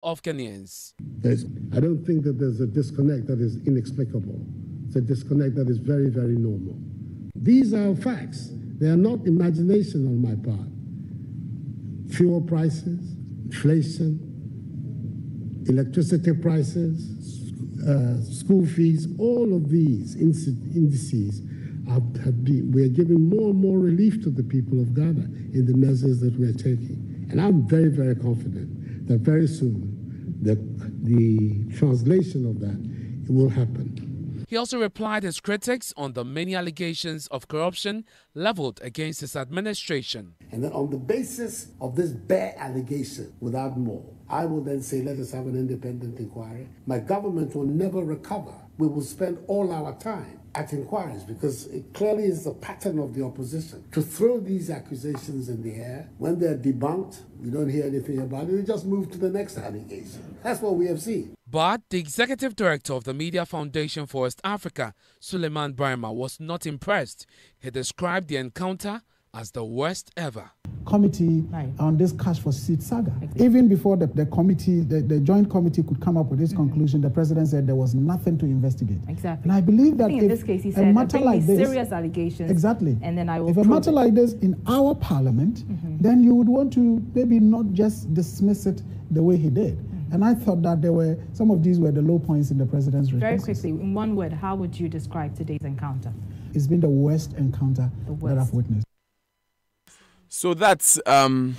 of Kenyans. I don't think that there's a disconnect that is inexplicable. It's a disconnect that is very, very normal. These are facts. They are not imagination on my part. Fuel prices, inflation, electricity prices, school fees, all of these indices we are giving more and more relief to the people of Ghana in the measures that we are taking. And I'm very, very confident that very soon the translation of that will happen. He also replied his critics on the many allegations of corruption leveled against his administration. And then on the basis of this bare allegation, without more, I will then say, let us have an independent inquiry. My government will never recover. We will spend all our time at inquiries because it clearly is the pattern of the opposition to throw these accusations in the air. When they're debunked, you don't hear anything about it. You just move to the next allegation. That's what we have seen. But the executive director of the Media Foundation for West Africa, Suleiman Brahima, was not impressed. He described the encounter as the worst ever. Committee on this cash for seed saga. Exactly. Even before the committee, the joint committee could come up with this conclusion, the president said there was nothing to investigate. Exactly. And I believe that in this case, he said, matter like this, serious allegations. Exactly. And then I will. If a matter like this in our parliament, then you would want to maybe not just dismiss it the way he did. And I thought that some of these were the low points in the president's responses. Very quickly, in one word, how would you describe today's encounter? It's been the worst encounter that I've witnessed. So that's that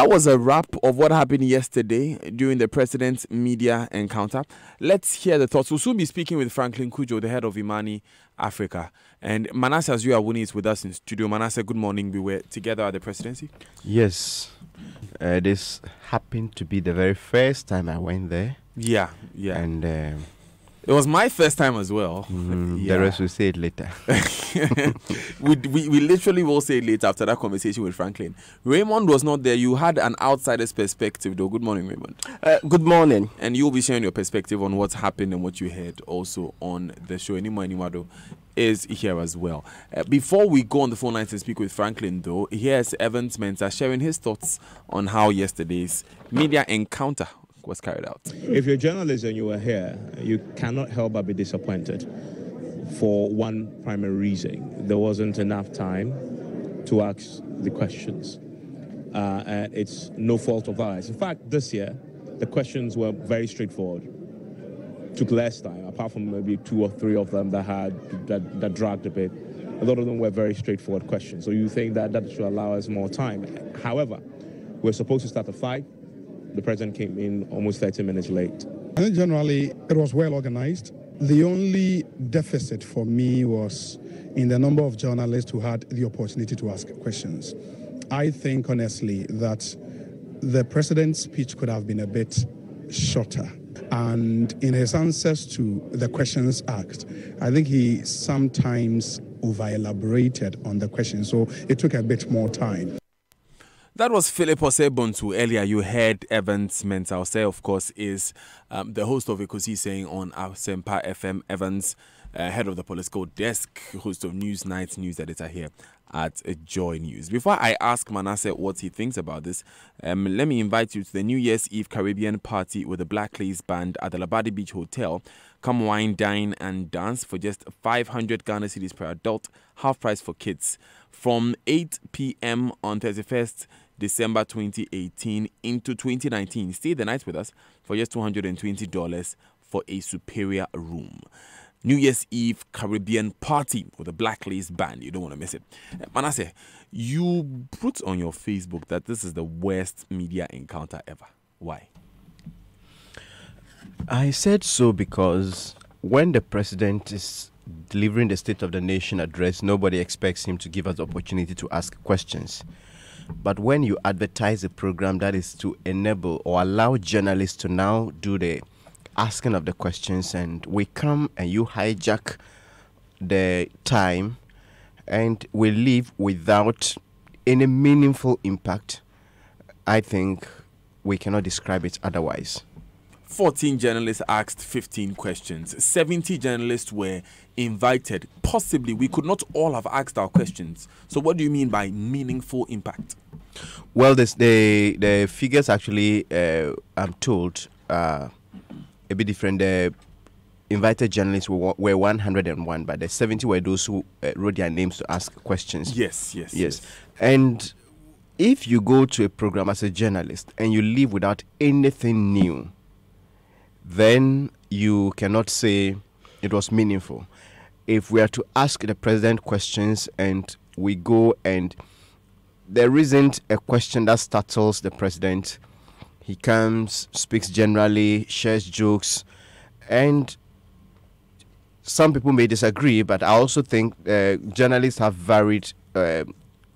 was a wrap of what happened yesterday during the president's media encounter. Let's hear the thoughts. We'll soon be speaking with Franklin Cudjoe, the head of Imani Africa. And Manasseh Azuawuni is with us in studio. Manasseh, good morning. We were together at the presidency. Yes. This happened to be the very first time I went there. Yeah. And it was my first time as well. The rest will say it later. we literally will say it later after that conversation with Franklin. Raymond was not there. You had an outsider's perspective, though. Good morning, Raymond. Good morning. And you'll be sharing your perspective on what's happened and what you heard also on the show. Animado is here as well. Before we go on the phone lines and speak with Franklin, though, here's Evans Mensah sharing his thoughts on how yesterday's media encounter was carried out. If you're a journalist and you were here, you cannot help but be disappointed for one primary reason. There wasn't enough time to ask the questions. And it's no fault of ours. In fact, this year, the questions were very straightforward. Took less time, apart from maybe 2 or 3 of them that dragged a bit. A lot of them were very straightforward questions. So you think that should allow us more time. However, we're supposed to start at 5. The president came in almost 30 minutes late. I think generally it was well organized. The only deficit for me was in the number of journalists who had the opportunity to ask questions. I think honestly that the president's speech could have been a bit shorter. And in his answers to the questions asked, I think he sometimes over-elaborated on the questions, so it took a bit more time. That was Philip Osebontu. Earlier, you heard Evans Mensah. Ose, of course, is the host of Ekosi saying on Asempa FM. Evans, head of the political desk, host of Newsnight, news editor here at Joy News. Before I ask Manasseh what he thinks about this, let me invite you to the New Year's Eve Caribbean party with the Black Lace Band at the Labadi Beach Hotel. Come wine, dine, and dance for just 500 Ghana cedis per adult, half price for kids. From 8 p.m. on 31st December 2018 into 2019. Stay the night with us for just $220 for a superior room. New Year's Eve Caribbean party with a Black Lace Band. You don't want to miss it. Manasseh, you put on your Facebook that this is the worst media encounter ever. Why? I said so because when the president is delivering the State of the Nation address, nobody expects him to give us the opportunity to ask questions. But when you advertise a program that is to enable or allow journalists to now do the asking of the questions, and we come and you hijack the time and we leave without any meaningful impact, I think we cannot describe it otherwise. 14 journalists asked 15 questions. 70 journalists were invited. Possibly, we could not all have asked our questions. So what do you mean by meaningful impact? Well, the figures actually, I'm told, a bit different. The invited journalists were 101, but the 70 were those who wrote their names to ask questions. Yes. And if you go to a program as a journalist and you leave without anything new, then you cannot say it was meaningful. If we are to ask the president questions and we go and there isn't a question that startles the president, he comes, speaks generally, shares jokes, and some people may disagree, but I also think journalists have varied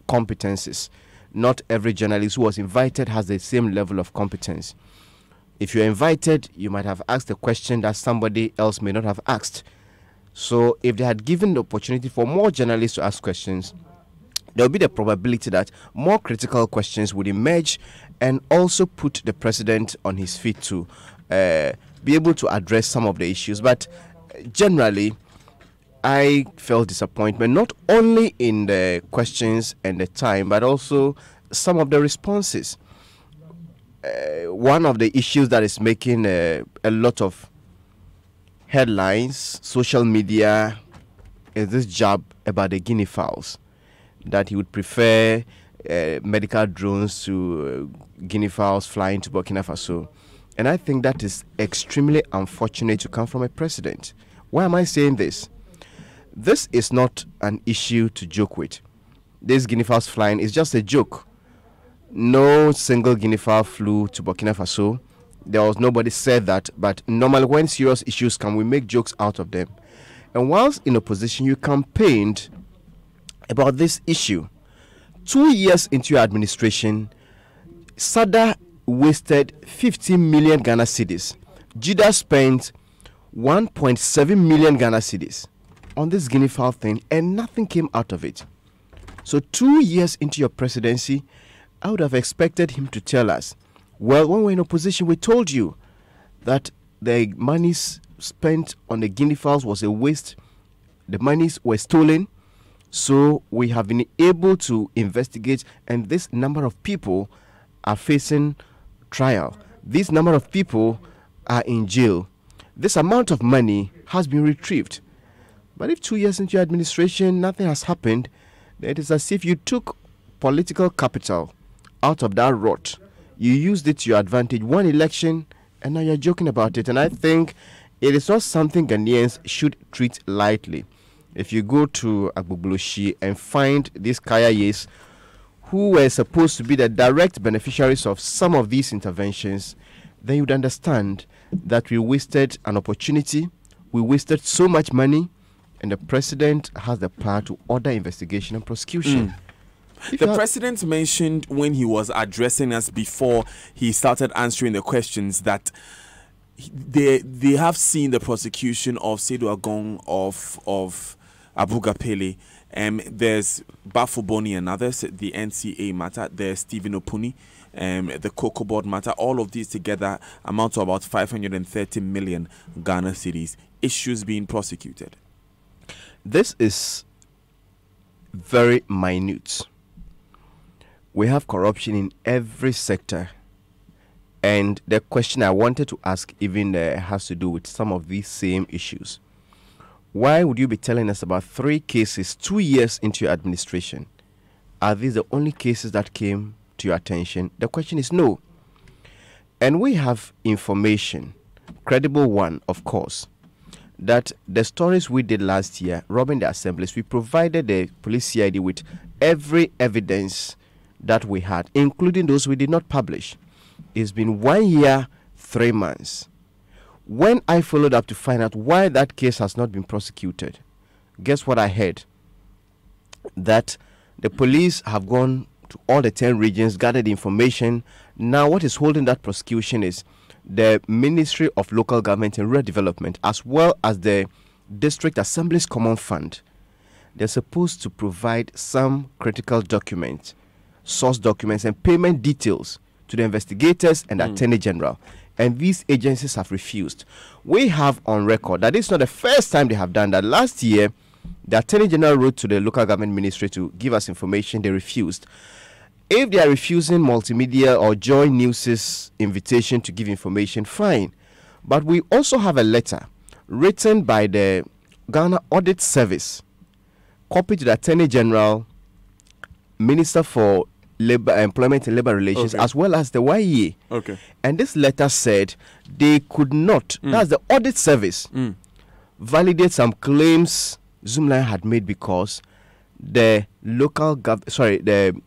competencies. Not every journalist who was invited has the same level of competence. If you're invited, you might have asked a question that somebody else may not have asked. So if they had given the opportunity for more journalists to ask questions, there will be the probability that more critical questions would emerge and also put the president on his feet to be able to address some of the issues. But generally, I felt disappointment not only in the questions and the time, but also some of the responses. One of the issues that is making a lot of headlines, social media, is this jab about the guinea fowls, that he would prefer medical drones to guinea fowls flying to Burkina Faso. And I think that is extremely unfortunate to come from a president. Why am I saying this? This is not an issue to joke with. This guinea fowls flying is just a joke. No single guinea fowl flew to Burkina Faso. There was nobody said that, but normally when serious issues come, we make jokes out of them. And whilst in opposition, you campaigned about this issue. 2 years into your administration, SADA wasted 50 million Ghana cedis. JIDA spent 1.7 million Ghana cedis on this guinea fowl thing, and nothing came out of it. So 2 years into your presidency, I would have expected him to tell us, well, when we were in opposition, we told you that the monies spent on the guinea fowls was a waste. The monies were stolen. So we have been able to investigate, and this number of people are facing trial. This number of people are in jail. This amount of money has been retrieved. But if 2 years into your administration, nothing has happened, then it is as if you took political capital out of that rot. You used it to your advantage, one election, and now you're joking about it. And I think it is not something Ghanaians should treat lightly. If you go to Agbogboshi and find these Kayayes who were supposed to be the direct beneficiaries of some of these interventions, then you'd understand that we wasted an opportunity, we wasted so much money, and the president has the power to order investigation and prosecution. The president mentioned when he was addressing us before he started answering the questions that they have seen the prosecution of Seydou Agong, of Abu Gapele. There's Bafo Boni and others, the NCA matter. There's Stephen Opuni, the Cocoa Board matter. All of these together amount to about 530 million Ghana cedis. Issues being prosecuted. This is very minute. We have corruption in every sector. And the question I wanted to ask even has to do with some of these same issues. Why would you be telling us about 3 cases 2 years into your administration? Are these the only cases that came to your attention? The question is no. And we have information, credible one, of course, that the stories we did last year, robbing the assemblies, we provided the police CID with every evidence that we had, including those we did not publish. It's been 1 year, 3 months. When I followed up to find out why that case has not been prosecuted, guess what I heard? That the police have gone to all the 10 regions, gathered information. Now what is holding that prosecution is the Ministry of Local Government and Rural Development, as well as the District Assemblies Common Fund. They're supposed to provide some critical documents, source documents and payment details to the investigators and the Attorney General. And these agencies have refused. We have on record that it's not the first time they have done that. Last year, the Attorney General wrote to the Local Government Ministry to give us information. They refused. If they are refusing Multimedia or Joy News's invitation to give information, fine. But we also have a letter written by the Ghana Audit Service, copied to the Attorney General, Minister for Labor, Employment and Labor Relations, as well as the YEA. Okay. And this letter said they could not, that's the Audit Service, validate some claims Zoomlion had made because the the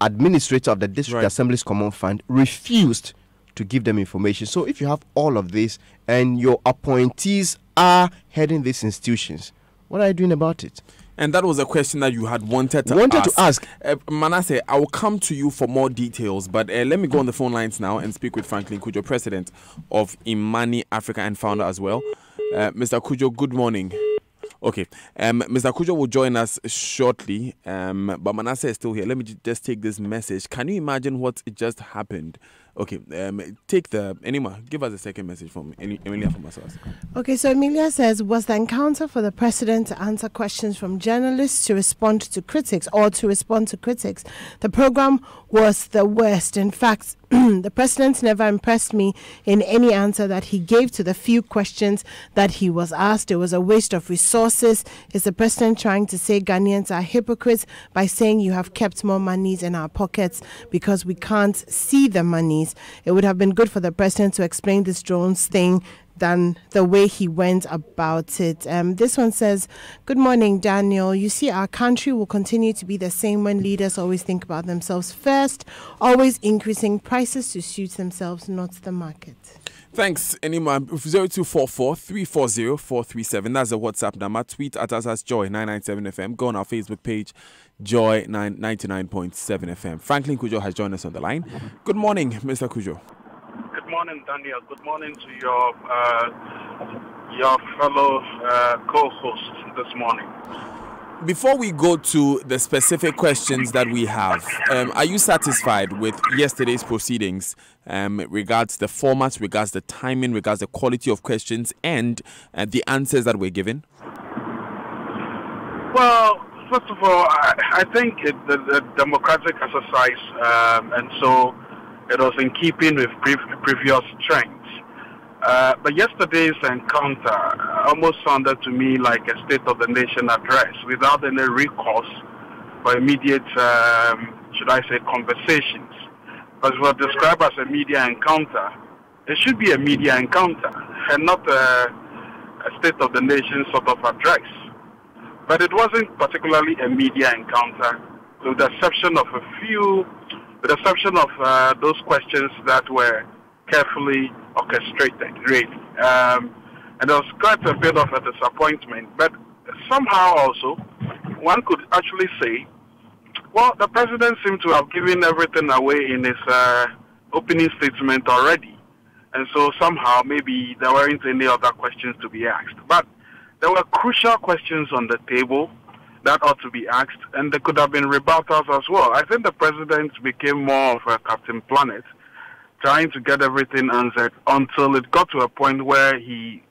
administrator of the District Assembly's Common Fund refused to give them information. So if you have all of this and your appointees are heading these institutions, what are you doing about it? And that was a question that you had wanted to ask. Manasseh, I will come to you for more details, but let me go on the phone lines now and speak with Franklin Cudjoe, president of Imani Africa and founder as well. Mr. Cudjoe, good morning. Okay, Mr. Cudjoe will join us shortly, but Manasseh is still here. Let me just take this message. Can you imagine what just happened? Okay, take the Enima. Give us a second message from Emilia from us. Okay, so Emilia says, was the encounter for the president to answer questions from journalists to respond to critics or to respond to critics? The program was the worst. In fact, the president never impressed me in any answer that he gave to the few questions that he was asked. It was a waste of resources. Is the president trying to say Ghanaians are hypocrites by saying you have kept more monies in our pockets because we can't see the monies? It would have been good for the president to explain this drones thing than the way he went about it. This one says, good morning, Daniel. You see, our country will continue to be the same when leaders always think about themselves first, always increasing prices to suit themselves, not the market. Thanks, Enima. 0244 340 437. That's the WhatsApp number. Tweet at us as Joy997FM. Go on our Facebook page, Joy 99.7 FM. Franklin Cudjoe has joined us on the line. Good morning, Mr. Cudjoe. Good morning, Daniel. Good morning to your fellow co-host this morning. Before we go to the specific questions that we have, are you satisfied with yesterday's proceedings regards the format, regards the timing, regards the quality of questions and the answers that were given? Well, first of all, I think the democratic exercise, and so it was in keeping with previous trends. But yesterday's encounter almost sounded to me like a State of the Nation address without any recourse for immediate, should I say, conversations. But it was described as a media encounter. It should be a media encounter and not a State of the Nation sort of address. But it wasn't particularly a media encounter, with the exception of those questions that were carefully orchestrated, really. And there was quite a bit of a disappointment. But somehow also, one could actually say, well, the president seemed to have given everything away in his opening statement already. And so somehow maybe there weren't any other questions to be asked. But there were crucial questions on the table that ought to be asked, and there could have been rebuttals as well. I think the president became more of a Captain Planet, trying to get everything answered until it got to a point where he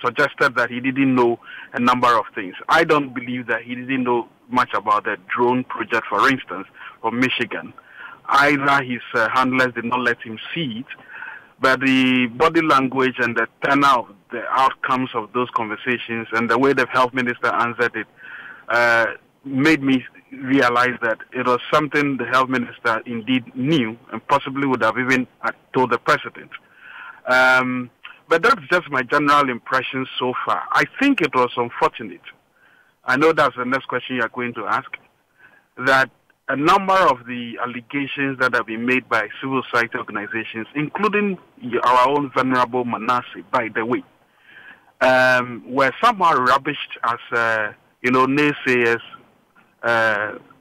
suggested that he didn't know a number of things. I don't believe that he didn't know much about the drone project, for instance, from Michigan. Either his handlers did not let him see it, but the body language and the tenor of the outcomes of those conversations and the way the health minister answered it made me realize that it was something the health minister indeed knew and possibly would have even told the president. But that's just my general impression so far. I think it was unfortunate. I know that's the next question you're going to ask, that a number of the allegations that have been made by civil society organizations, including our own venerable Manasseh, by the way, were somehow rubbished as, naysayers,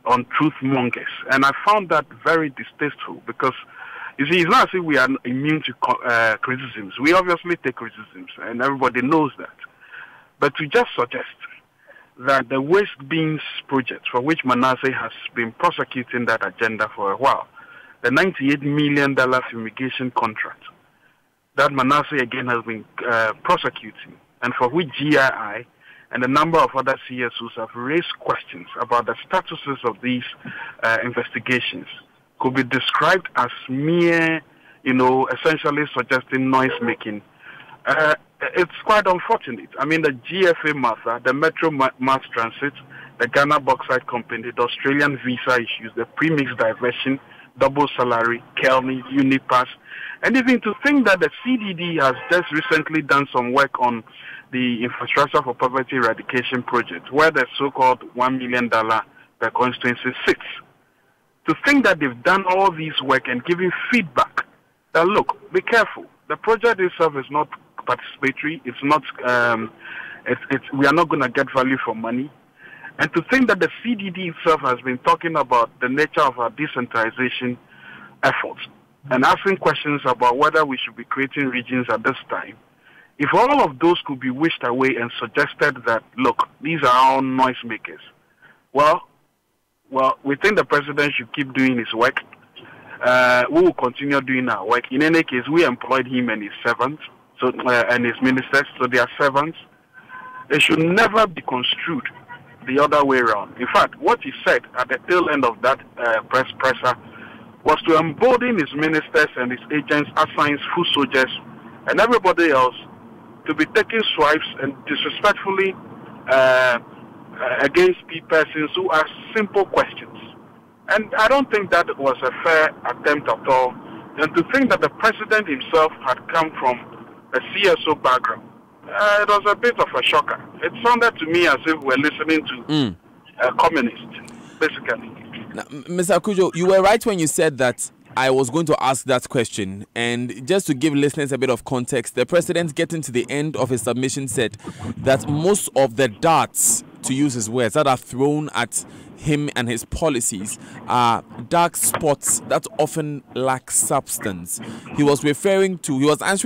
untruth mongers. And I found that very distasteful because, you see, it's not as if we are immune to criticisms. We obviously take criticisms, and everybody knows that. But to just suggest that the waste beans project, for which Manasseh has been prosecuting that agenda for a while, the $98 million fumigation contract that Manasseh again has been prosecuting, and for which GII and a number of other CSOs have raised questions about the statuses of these investigations could be described as mere, essentially suggesting noise-making. It's quite unfortunate. I mean, the GFA matter, the Metro Mass Transit, the Ghana Bauxite Company, the Australian visa issues, the premix diversion, double salary, Kelny, Unipass, and even to think that the CDD has just recently done some work on the Infrastructure for Poverty Eradication Project, where the so-called $1 million per constituency sits. To think that they've done all this work and giving feedback that, look, be careful. The project itself is not participatory. It's not. We are not going to get value for money. And to think that the CDD itself has been talking about the nature of our decentralization efforts and asking questions about whether we should be creating regions at this time. If all of those could be wished away and suggested that, look, these are all noisemakers, well, we think the president should keep doing his work. We will continue doing our work. In any case, we employed him and his servants, and his ministers, so they are servants. They should never be construed the other way around. In fact, what he said at the tail end of that presser was to embolden his ministers and his agents, assigned foot soldiers, and everybody else to be taking swipes and disrespectfully against persons who ask simple questions. And I don't think that was a fair attempt at all. And to think that the president himself had come from a CSO background, it was a bit of a shocker. It sounded to me as if we're listening to a communist, basically. Now, Mr. Akujo, you were right when you said that I was going to ask that question. And just to give listeners a bit of context, the president, getting to the end of his submission, said that most of the darts, to use his words, that are thrown at him and his policies are dark spots that often lack substance. He was answering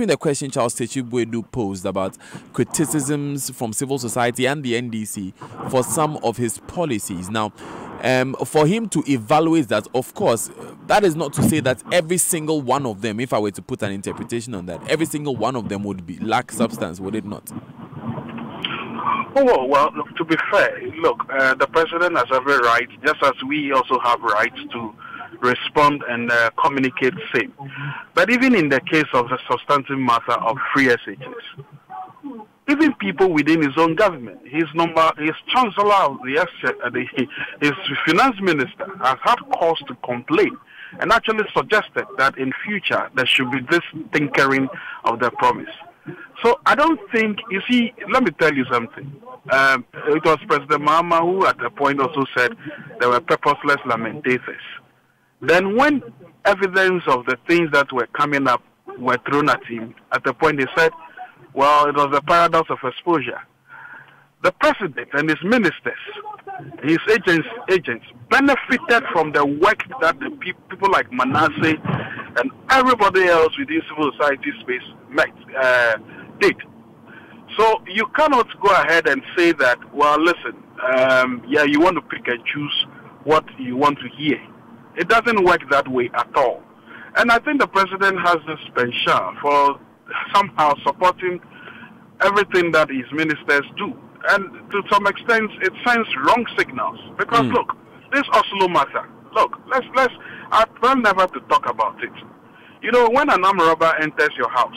the question Charles Techibwedu posed about criticisms from civil society and the NDC for some of his policies. Now, for him to evaluate that, of course, that is not to say that every single one of them, if I were to put an interpretation on that, every single one of them would lack substance, would it not? Oh, well, look, to be fair, look, the president has every right, just as we also have rights to respond and communicate same. But even in the case of the substantive matter of free SHS, even people within his own government, his chancellor, his finance minister has had cause to complain and actually suggested that in future there should be this tinkering of the promise. So I don't think, you see, let me tell you something. It was President Mahama who at a point also said there were purposeless lamentators. Then when evidence of the things that were coming up were thrown at him, at the point he said, well, it was a paradox of exposure. The president and his ministers, his agents benefited from the work that the people like Manasseh and everybody else within civil society space did. So you cannot go ahead and say that, well, listen, you want to pick and choose what you want to hear. It doesn't work that way at all. And I think the president has this penchant for somehow supporting everything that his ministers do. And to some extent, it sends wrong signals. Because, look, this Oslo matter, look, I plan never to talk about it. You know, when an armed robber enters your house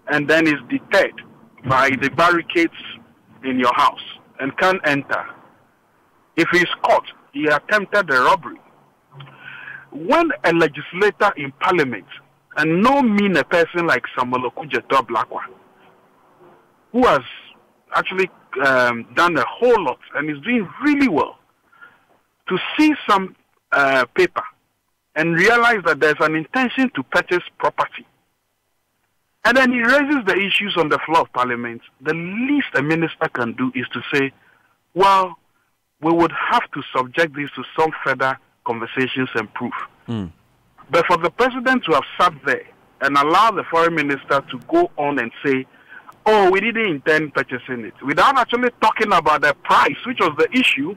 and then is deterred by the barricades in your house and can't enter, if he's caught, he attempted a robbery. When a legislator in parliament, and no mean a person like Samuel Okudzeto Blakwa, who has actually done a whole lot and is doing really well, to see some paper and realize that there's an intention to purchase property, and then he raises the issues on the floor of parliament, the least a minister can do is to say, well, we would have to subject this to some further conversations and proof. But for the president to have sat there and allow the foreign minister to go on and say, oh, we didn't intend purchasing it, without actually talking about the price, which was the issue,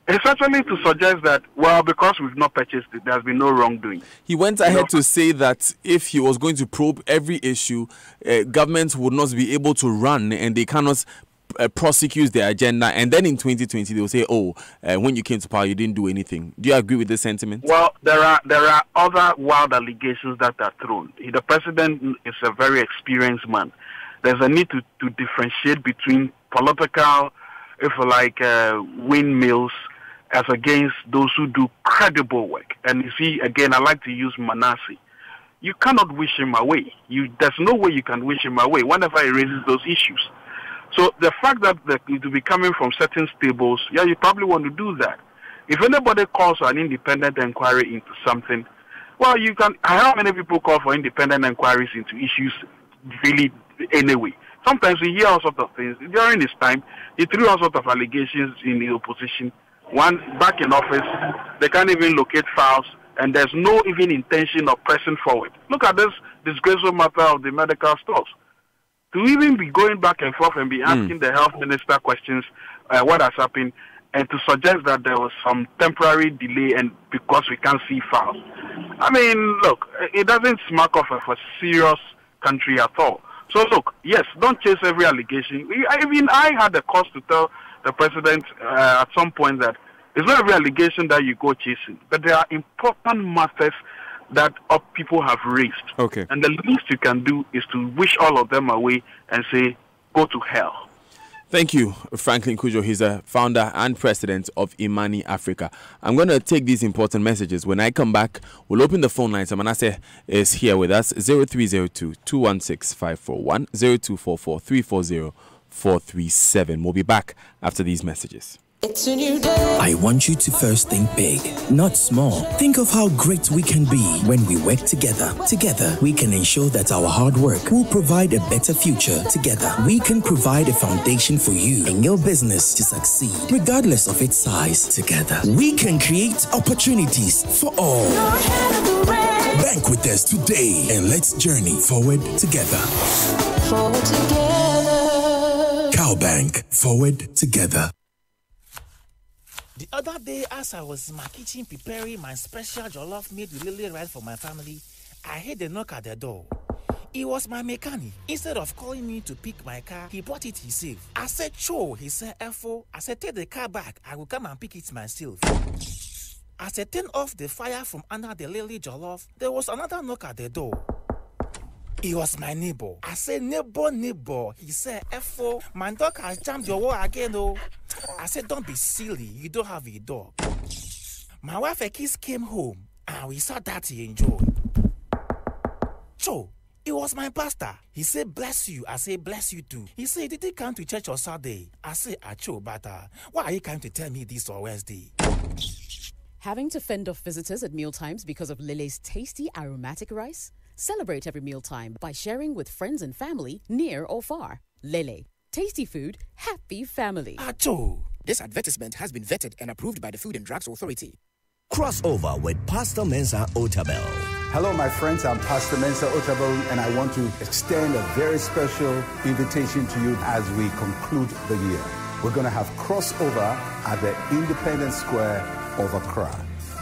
it's actually to suggest that, well, because we've not purchased it, there's been no wrongdoing. He went ahead to say that if he was going to probe every issue, governments would not be able to run, and they cannot prosecutes their agenda, and then in 2020 they'll say, "Oh, when you came to power, you didn't do anything." Do you agree with this sentiment? Well, there are other wild allegations that are thrown. The president is a very experienced man. There's a need to differentiate between political, if you like, windmills as against those who do credible work. And you see, again, I like to use Manasseh. You cannot wish him away. There's no way you can wish him away whenever he raises those issues. So the fact that it will be coming from certain stables, yeah, you probably want to do that. If anybody calls for an independent inquiry into something, well, you can. How many people call for independent inquiries into issues really anyway? Sometimes we hear all sorts of things. During this time, he threw all sorts of allegations in the opposition. One, back in office, they can't even locate files, and there's no even intention of pressing forward. Look at this disgraceful matter of the medical stores. To even be going back and forth and be asking the health minister questions, what has happened, and to suggest that there was some temporary delay and because we can't see files. I mean, look, it doesn't smack of a serious country at all. So look, yes, don't chase every allegation. Even I had the cause to tell the president at some point that it's not every allegation that you go chasing, but there are important matters that people have raised. Okay. And the least you can do is to wish all of them away and say, go to hell. Thank you, Franklin Cudjoe. He's the founder and president of Imani Africa. I'm going to take these important messages. When I come back, we'll open the phone lines. Manasseh is here with us. 0302-216-541, 0244-340-437. We'll be back after these messages. It's a new day. I want you to first think big, not small. Think of how great we can be when we work together. Together, we can ensure that our hard work will provide a better future. Together, we can provide a foundation for you and your business to succeed, regardless of its size. Together, we can create opportunities for all. Bank with us today and let's journey forward together. Forward together. Cowbank, forward together. The other day, as I was in my kitchen preparing my special jollof made with lily rice for my family, I heard a knock at the door. It was my mechanic. Instead of calling me to pick my car, he brought it himself. I said, "Cho," he said, "F-O." I said, "Take the car back. I will come and pick it myself." As I turned off the fire from under the lily jollof, there was another knock at the door. It was my neighbor. I said, neighbor. He said, "F-O, my dog has jumped your wall again, though." I said, "Don't be silly. You don't have a dog." My wife and kids came home, and we saw that he enjoyed. So, it was my pastor. He said, "Bless you." I said, "Bless you too." He said, "Did he come to church on Saturday?" I said, "Acho, but why are you coming to tell me this on Wednesday?" Having to fend off visitors at mealtimes because of Lele's tasty aromatic rice? Celebrate every mealtime by sharing with friends and family near or far. Lele. Tasty food, happy family. Acho. This advertisement has been vetted and approved by the Food and Drugs Authority. Crossover with Pastor Mensa Otabil. Hello, my friends. I'm Pastor Mensa Otabil, and I want to extend a very special invitation to you as we conclude the year. We're going to have crossover at the Independence Square of Accra.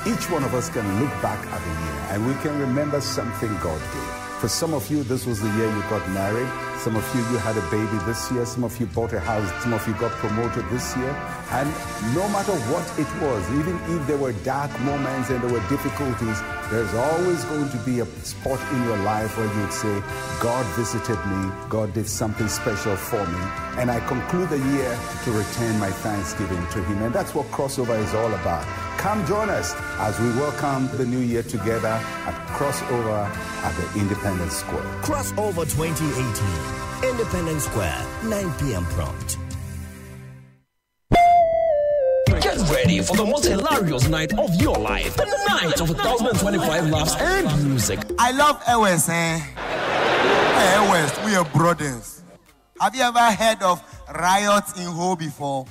Each one of us can look back at the year and we can remember something God did. For some of you, this was the year you got married. Some of you had a baby this year. Some of you bought a house. Some of you got promoted this year. And no matter what it was, even if there were dark moments and there were difficulties, there's always going to be a spot in your life where you'd say, God visited me. God did something special for me. And I conclude the year to return my thanksgiving to him. And that's what Crossover is all about. Come join us as we welcome the new year together at Crossover at the Independence Square. Crossover 2018, Independence Square, 9 p.m. prompt. Get ready for the most hilarious night of your life. The night of 1,025 laughs and music. I love Ewes, eh? Hey, Ewes, we are brothers. Have you ever heard of riots in Ho before?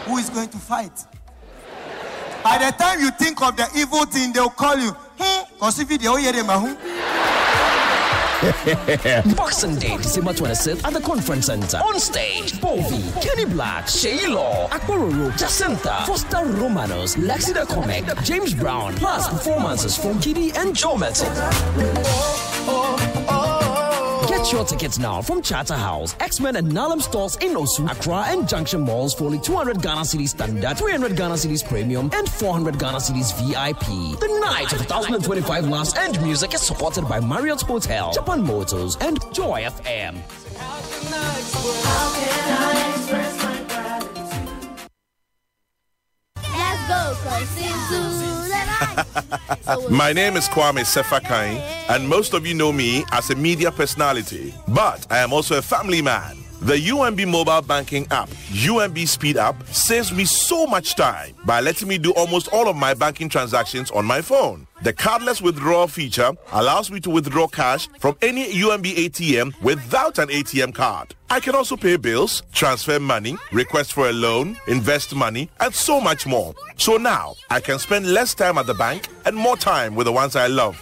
Who is going to fight? By the time you think of the evil thing, they'll call you. Boxing Day, December 26th at the Conference Center. On stage, Bovi, Kenny Black, Shaylo, Akpororo, Jacinta, Foster Romanos, Lexi the Comic, James Brown, plus performances from Kiddy and Joe Metal. Get Get your tickets now from Charterhouse, X-Men and Nalam stores in Osu, Accra and Junction malls for only 200 Ghana Cedis standard, 300 Ghana Cedis premium and 400 Ghana Cedis VIP. The night of 2025 laughs and music is supported by Marriott Hotel, Japan Motors and Joy FM. How can I express my gratitude? Let's go, cause it's My name is Kwame Sefakai, and most of you know me as a media personality, but I am also a family man. The UMB mobile banking app, UMB Speed App, saves me so much time by letting me do almost all of my banking transactions on my phone. The cardless withdrawal feature allows me to withdraw cash from any UMB ATM without an ATM card. I can also pay bills, transfer money, request for a loan, invest money, and so much more. So now, I can spend less time at the bank and more time with the ones I love.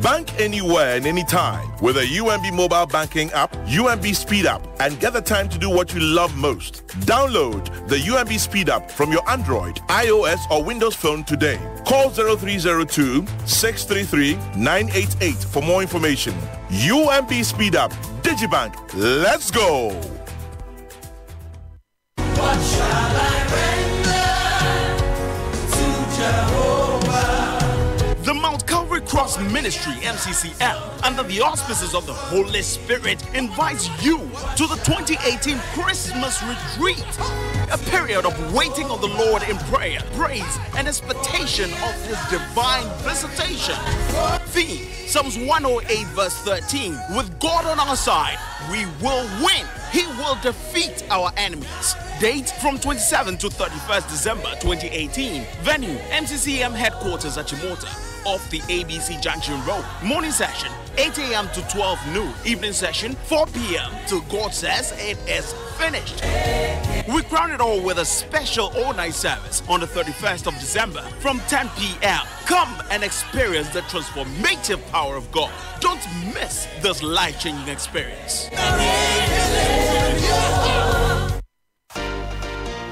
Bank anywhere and anytime with a UMB mobile banking app, UMB Speed App, and get the time to do what you love most. Download the UMB Speed App from your Android, iOS, or Windows phone today. Call 0302-633-988 for more information. UMB Speed App, Digibank, let's go! What shall I render to Jehovah? The Mount Calvary Cross Ministry, MCCM, under the auspices of the Holy Spirit, invites you to the 2018 Christmas Retreat, a period of waiting on the Lord in prayer, praise, and expectation of His divine visitation. Theme, Psalms 108 verse 13, with God on our side, we will win. He will defeat our enemies. Date from 27 to 31st December 2018. Venue, MCCM headquarters at Chimota, off the ABC Junction Road. Morning session, 8 a.m. to 12 noon. Evening session, 4 p.m. till God says it is finished. We crown it all with a special all-night service on the 31st of December from 10 p.m. Come and experience the transformative power of God. Don't miss this life-changing experience.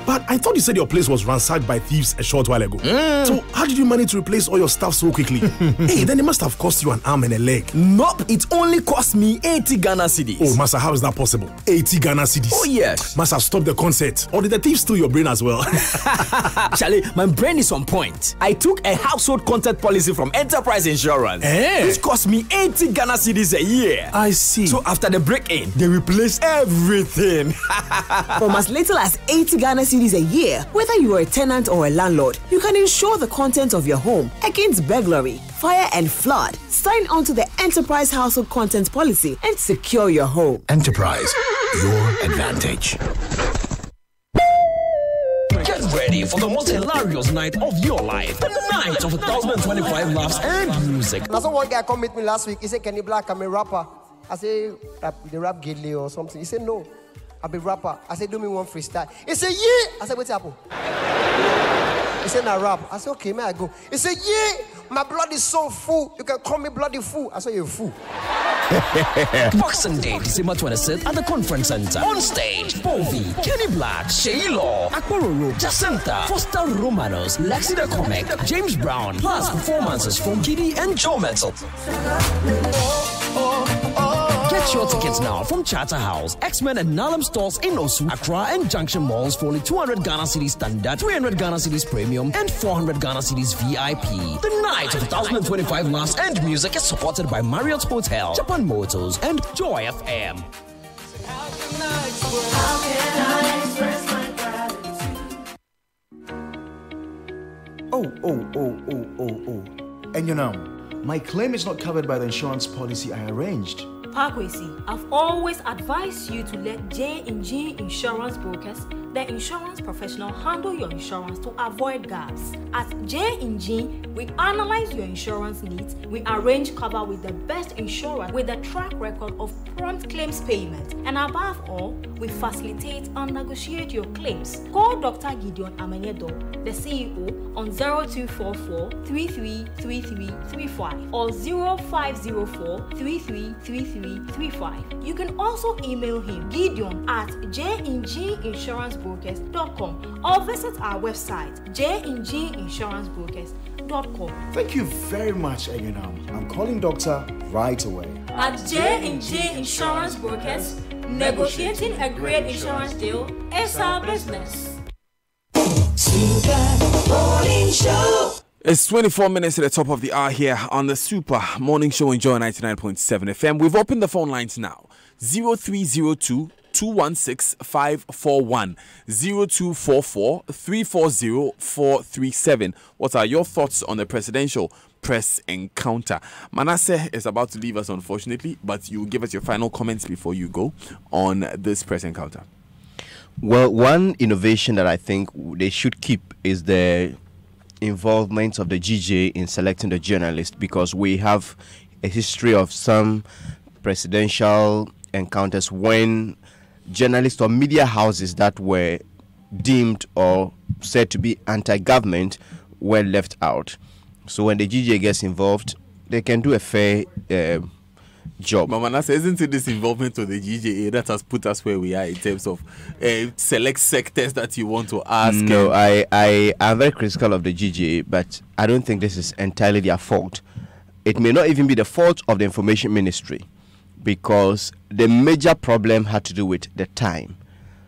But I thought you said your place was ransacked by thieves a short while ago. So how did you manage to replace all your stuff so quickly? Hey, then it must have cost you an arm and a leg. Nope, it only cost me 80 Ghana Cedis. Oh, Master, how is that possible? 80 Ghana Cedis? Oh, yes. Must have stopped the concert. Or did the thieves steal your brain as well? Charlie, my brain is on point. I took a household content policy from Enterprise Insurance. Which cost me 80 Ghana Cedis a year. I see. So after the break-in, they replaced everything. From as little as 80 Ghana Cedis a year, whether you are a tenant or a landlord, you can insure the content of your home against burglary, fire and flood. Sign on to the Enterprise Household Content Policy and secure your home. Enterprise, your advantage. Get ready for the most hilarious night of your life. The night of 2025 laughs and music. Now, one guy come meet me last week. He said, "Kenny Black, I'm a rapper." I say, "The rap Gidley or something." He said, "No, I'm a rapper." I said, "Do me one freestyle." He said, "Yeah." I said, "What's up?" He said, "Nah, rap." I said, "Okay, may I go?" He said, "Yeah, my blood is so full. You can call me bloody fool." I said, "You're a fool." Boxing Day, December 26th at the Conference Center. On stage, Bovi, Kenny Black, Shaylo, Akpororo, Jacinta, Foster Romanos, Lexi the Comic, James Brown, plus performances from Giddy and Joe Mental. Get your tickets now from Charterhouse, X-Men and Nalam stores in Osu, Accra and Junction malls for only 200 Ghana Cedis standard, 300 Ghana Cedis premium and 400 Ghana Cedis VIP. The night of 2025 laughs and music is supported by Marriott Hotel, Japan Motors and Joy FM. How can I express my gratitude? And you know, my claim is not covered by the insurance policy I arranged. Parkwesi, I've always advised you to let J&G Insurance Brokers, the insurance professional, handle your insurance to avoid gaps. At J&G, we analyze your insurance needs, we arrange cover with the best insurer with a track record of prompt claims payment, and above all, we facilitate and negotiate your claims. Call Dr. Gideon Amenyedo, the CEO, on 0244 333335 or 0504 333335. You can also email him, Gideon, at jinginsurancebrokers.com or visit our website, jinginsurancebrokers.com. Thank you very much, Egenam. I'm calling doctor right away. At J&J Insurance Brokers, negotiating a great insurance deal is our business. Super Morning Show. It's 24 minutes to the top of the hour here on the Super Morning Show in Joy 99.7 FM. We've opened the phone lines now. 0302 216 541 0244 340 437. What are your thoughts on the presidential press encounter? Manasseh is about to leave us, unfortunately, but you give us your final comments before you go on this press encounter. Well, one innovation that I think they should keep is the involvement of the GJ in selecting the journalist, because we have a history of some presidential encounters when journalists or media houses that were deemed or said to be anti-government were left out. So when the GJ gets involved, they can do a fair job. But Manasseh, isn't it this involvement of the GJA that has put us where we are in terms of select sectors that you want to ask? No, I am very critical of the GJA, but I don't think this is entirely their fault. It may not even be the fault of the Information Ministry, because the major problem had to do with the time.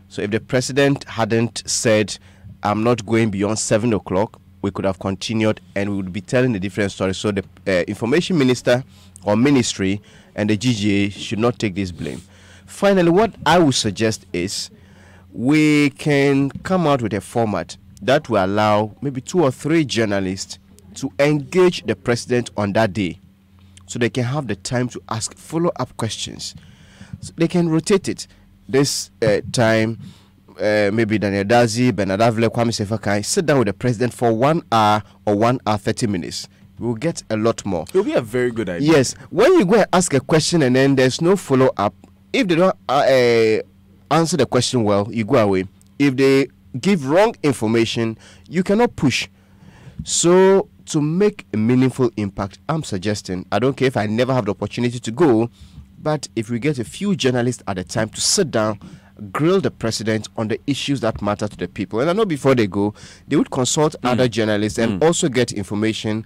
So if the president hadn't said, I'm not going beyond 7 o'clock, we could have continued and we would be telling a different story. So the Information Minister or Ministry and the GGA should not take this blame. Finally, what I would suggest is we can come out with a format that will allow maybe 2 or 3 journalists to engage the president on that day, so they can have the time to ask follow-up questions. So they can rotate it. This time, maybe Daniel Dazi, Bernard Avile, Kwame Sefakai sit down with the president for 1 hour or 1 hour 30 minutes. We'll get a lot more. It'll be a very good idea. Yes. When you go and ask a question and then there's no follow-up, if they don't answer the question well, you go away. If they give wrong information, you cannot push. So to make a meaningful impact, I'm suggesting, I don't care if I never have the opportunity to go, but if we get a few journalists at a time to sit down, grill the president on the issues that matter to the people. And I know before they go, they would consult other journalists and also get information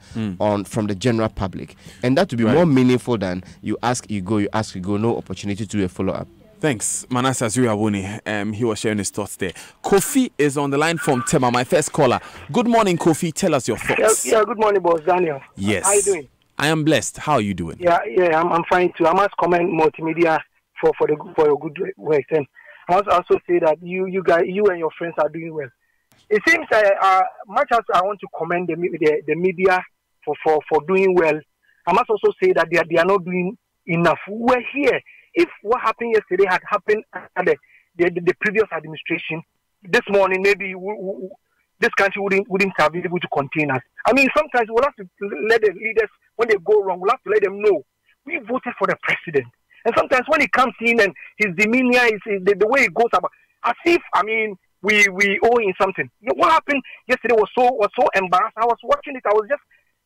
from the general public. And that would be more meaningful than you ask, you go, you ask, you go, no opportunity to do a follow-up. Thanks, Manasseh Zuriabuni. He was sharing his thoughts there. Kofi is on the line from Tema, my first caller. Good morning, Kofi. Tell us your thoughts. Yeah, good morning, boss Daniel. Yes. How are you doing? I am blessed. How are you doing? Yeah, I'm fine too. I must commend multimedia for your good work. And I must also say that you and your friends are doing well. It seems much as I want to commend the media for doing well, I must also say that they are not doing enough. We're here. If what happened yesterday had happened under the previous administration, this morning maybe this country wouldn't have been able to contain us. I mean, sometimes we'll have to let the leaders, when they go wrong, we'll have to let them know we voted for the president. And sometimes when he comes in and his demeanor is the way he goes about, as if, I mean, we owe him something. What happened yesterday was so embarrassing. I was watching it.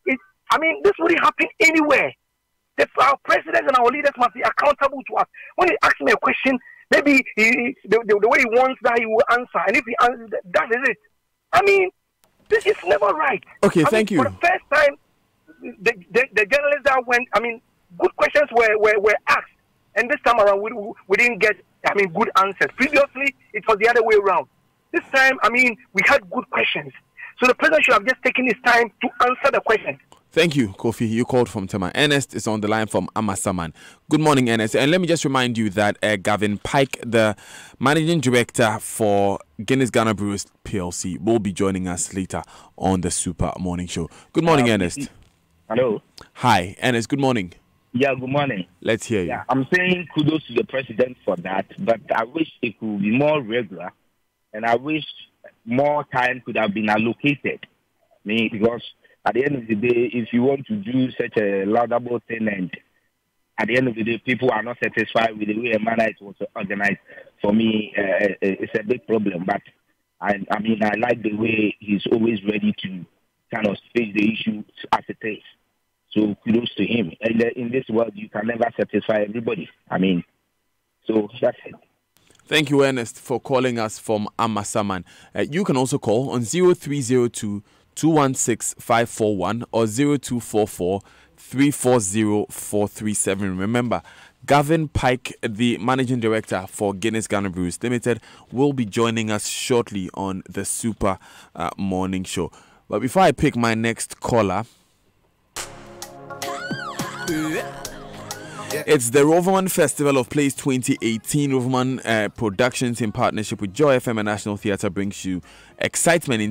This wouldn't happen anywhere. Our presidents and our leaders must be accountable to us. When he asks me a question, maybe the way he wants that he will answer. And if he answers, that is it. I mean, this is never right. Okay, thank you. For the first time, the journalists that went, good questions were asked. And this time around, we didn't get, good answers. Previously, it was the other way around. This time, we had good questions. So the president should have just taken his time to answer the question. Thank you, Kofi. You called from Tema. Ernest is on the line from Amasaman. Good morning, Ernest. And let me just remind you that Gavin Pike, the managing director for Guinness Ghana Brewers PLC, will be joining us later on the Super Morning Show. Good morning, Ernest. Hello. Hi, Ernest. Good morning. Yeah, good morning. Let's hear you. Yeah, I'm saying kudos to the president for that, but I wish it could be more regular, and I wish more time could have been allocated. Because at the end of the day, if you want to do such a laudable thing, and at the end of the day, people are not satisfied with the way a manner it was organized, for me, it's a big problem. But I like the way he's always ready to kind of face the issue as it is. So kudos to him. And in this world, you can never satisfy everybody. So that's it. Thank you, Ernest, for calling us from Amasaman. You can also call on 0302 216 541 or 0244 340-437. Remember, Gavin Pike, the managing director for Guinness Ghana Brews Limited, will be joining us shortly on the Super Morning Show. But before I pick my next caller, it's the Roverman Festival of Plays 2018. Roverman Productions, in partnership with Joy FM and National Theatre, brings you excitement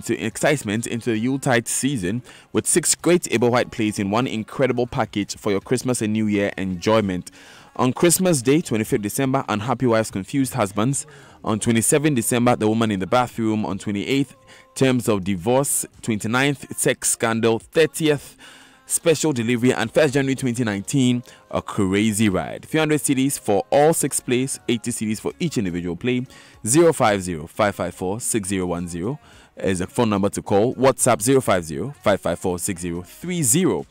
into the Yuletide season with 6 great Able White plays in one incredible package for your Christmas and New Year enjoyment. On Christmas Day, 25th December, Unhappy Wives, Confused Husbands. On 27th December, The Woman in the Bathroom. On 28th, Terms of Divorce. 29th, Sex Scandal. 30th, Special Delivery. And 1st January 2019, A Crazy Ride. 300 CDs for all 6 plays, 80 CDs for each individual play. 050-554-6010 is a phone number to call. WhatsApp 050-554-6030.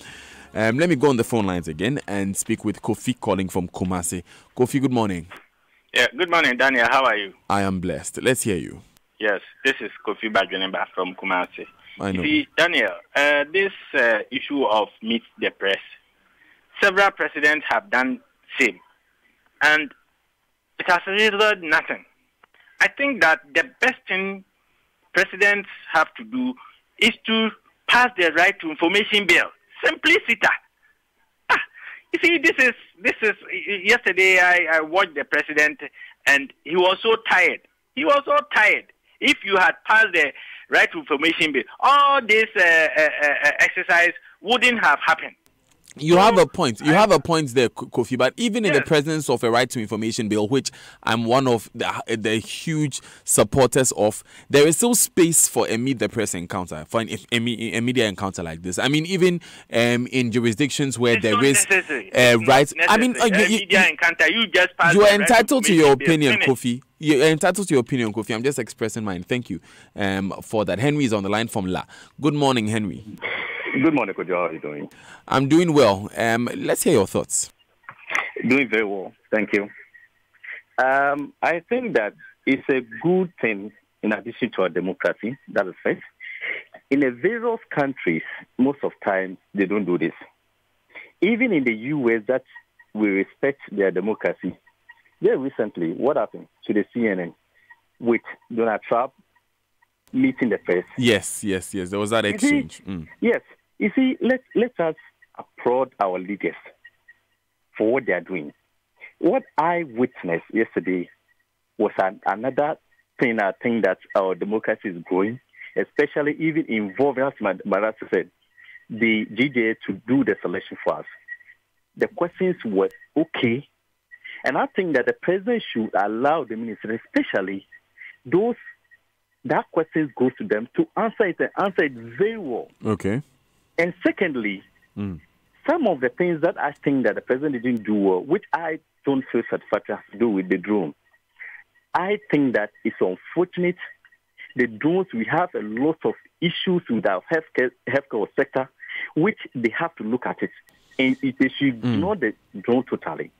Let me go on the phone lines again and speak with Kofi calling from Kumasi. Kofi, good morning. Yeah, good morning, Daniel. How are you? I am blessed. Let's hear you. Yes, this is Kofi Badwenemba from Kumasi. I know. See, Daniel, this issue of Meet the Press, several presidents have done same, and it has resulted nothing. I think that the best thing presidents have to do is to pass the Right to Information Bill. Simplicity. You see, this is. Yesterday, I watched the president, and he was so tired. If you had passed the Right to Information Bill, all this exercise wouldn't have happened. You have a point. You have a point there, Kofi. But even in the presence of a Right to Information Bill, which I'm one of the huge supporters of, there is still space for a Meet the Press encounter, for a media encounter like this. I mean, even in jurisdictions where there is right. I mean, media encounter. You just pass. You are entitled to your opinion, Kofi. You're entitled to your opinion, Kofi. I'm just expressing mine. Thank you for that. Henry is on the line from La. Good morning, Henry. Good morning, Kojo. How are you doing? I'm doing well. Let's hear your thoughts. Doing very well. Thank you. I think that it's a good thing in addition to our democracy. That is first. In the various countries, most of the time, they don't do this. Even in the U.S., that we respect their democracy. Very recently, what happened to the CNN with Donald Trump meeting the press? Yes. There was that exchange. Yes. You see, let us applaud our leaders for what they are doing. What I witnessed yesterday was another thing. I think that our democracy is growing, especially even involving, as Marasa said, the GJA to do the selection for us. The questions were okay. And I think that the president should allow the minister, especially those that questions goes to them, to answer it and answer it very well. Okay. And secondly, some of the things that I think that the president didn't do well, which I don't feel satisfactory, has to do with the drone. I think that it's unfortunate. The drones, we have a lot of issues with our healthcare sector, which they have to look at it. And they should ignore the drone totally.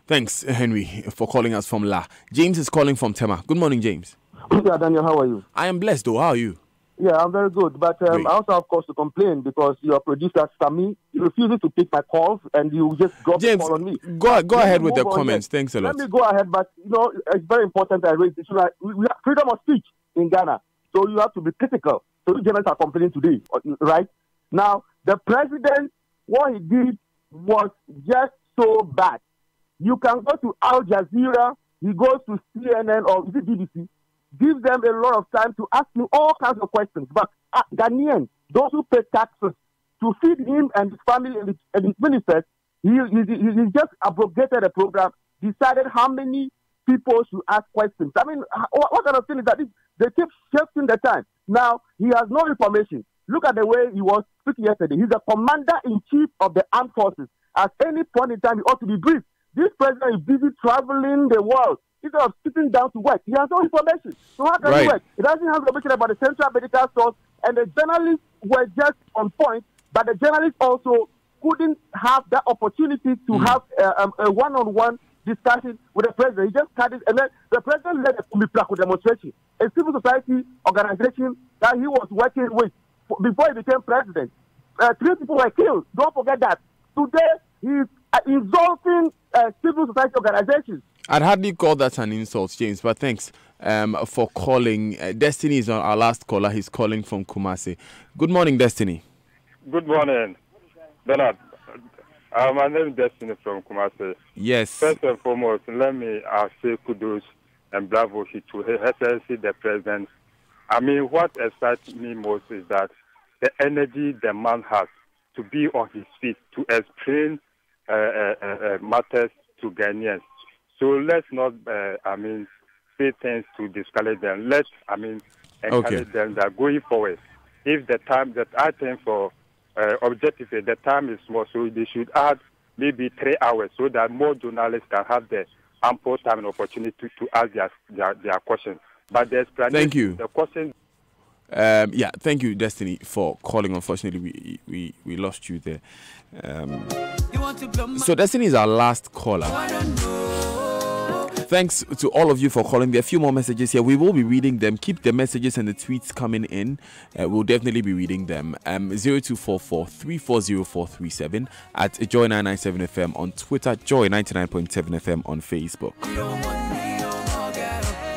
Thanks, Henry, for calling us from La. James is calling from Tema. Good morning, James. Yeah, Daniel, how are you? I am blessed, though. How are you? Yeah, I'm very good. But I also have cause to complain because your producer, Sami, refuses to take my calls and you just drop the call on me. Go ahead with the comments. Thanks a lot. Let me go ahead, but, it's very important I raise this. We have freedom of speech in Ghana, so you have to be critical. So the journalists are complaining today, right? Now, the president, what he did was just so bad. You can go to Al Jazeera, he goes to CNN or is it BBC, give them a lot of time to ask me all kinds of questions. But Ghanaians, those who pay taxes to feed him and his family and his ministers, he just abrogated the program, decided how many people should ask questions. I mean, what kind of thing is that? They keep shifting the time. Now, he has no information. Look at the way he was speaking yesterday. He's the commander-in-chief of the armed forces. At any point in time, he ought to be briefed. This president is busy traveling the world. Instead of sitting down to work, he has no information. So how can he work? He doesn't have information about the Central Medical Source, and the journalists were just on point, but the journalists also couldn't have that opportunity to have a one-on-one discussion with the president. He just cut it, and then the president led a Kumiplaku demonstration, a civil society organization that he was working with before he became president. 3 people were killed. Don't forget that. Today, he's insulting civil society organizations. I'd hardly call that an insult, James, but thanks for calling. Destiny is our last caller. He's calling from Kumasi. Good morning, Destiny. Good morning, Bernard. My name is Destiny from Kumasi. Yes. First and foremost, let me say kudos and bravo to Her Excellency the President. I mean, what excites me most is that the energy the man has to be on his feet to explain matters to Ghanaians. So let's not, say things to discourage them. Let's, encourage them that going forward, if I think for objectively, the time is small, so they should add maybe 3 hours so that more journalists can have the ample time and opportunity to ask their questions. But the explanation, thank you. The question. Thank you, Destiny, for calling. Unfortunately, we lost you there. So Destiny is our last caller. Thanks to all of you for calling. There are a few more messages here. We will be reading them. Keep the messages and the tweets coming in. We'll definitely be reading them. 0244 340437 at Joy997 FM on Twitter, Joy99.7 FM on Facebook.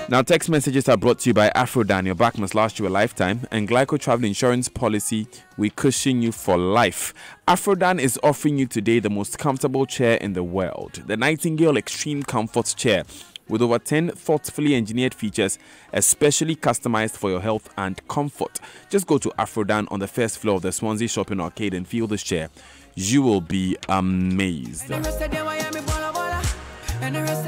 Now, text messages are brought to you by Afrodan. Your back must last you a lifetime. And Glyco Travel Insurance Policy, we cushion you for life. Afrodan is offering you today the most comfortable chair in the world. The Nightingale Extreme Comfort Chair. With over 10 thoughtfully engineered features, especially customized for your health and comfort. Just go to Afrodan on the first floor of the Swansea Shopping Arcade and feel this chair. You will be amazed.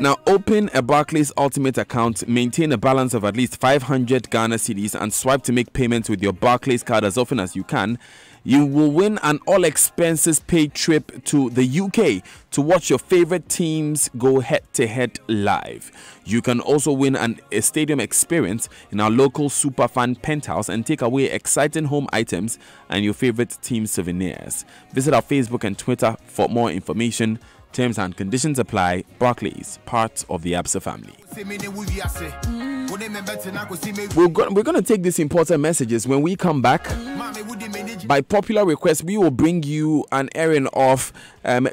Now, open a Barclays Ultimate account, maintain a balance of at least 500 Ghana cedis, and swipe to make payments with your Barclays card as often as you can. You will win an all-expenses-paid trip to the UK to watch your favorite teams go head-to-head live. You can also win a stadium experience in our local Superfan penthouse and take away exciting home items and your favorite team souvenirs. Visit our Facebook and Twitter for more information. Terms and conditions apply. Barclays, part of the ABSA family. We're going to take these important messages. When we come back, by popular request, we will bring you an airing of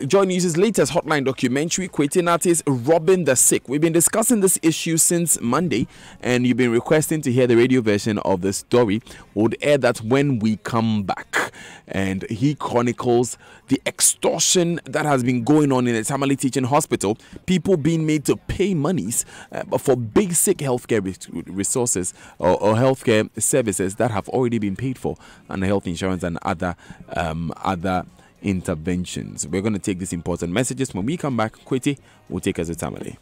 Joy News' latest hotline documentary, Kwete Nate's Robbing the Sick. We've been discussing this issue since Monday, and you've been requesting to hear the radio version of the story. We'll air that when we come back. And he chronicles the extortion that has been going on in the Tamale Teaching Hospital. People being made to pay monies for basic healthcare resources or healthcare services that have already been paid for under health insurance and other interventions. We're going to take these important messages. When we come back, Kwete will take us to Tamale.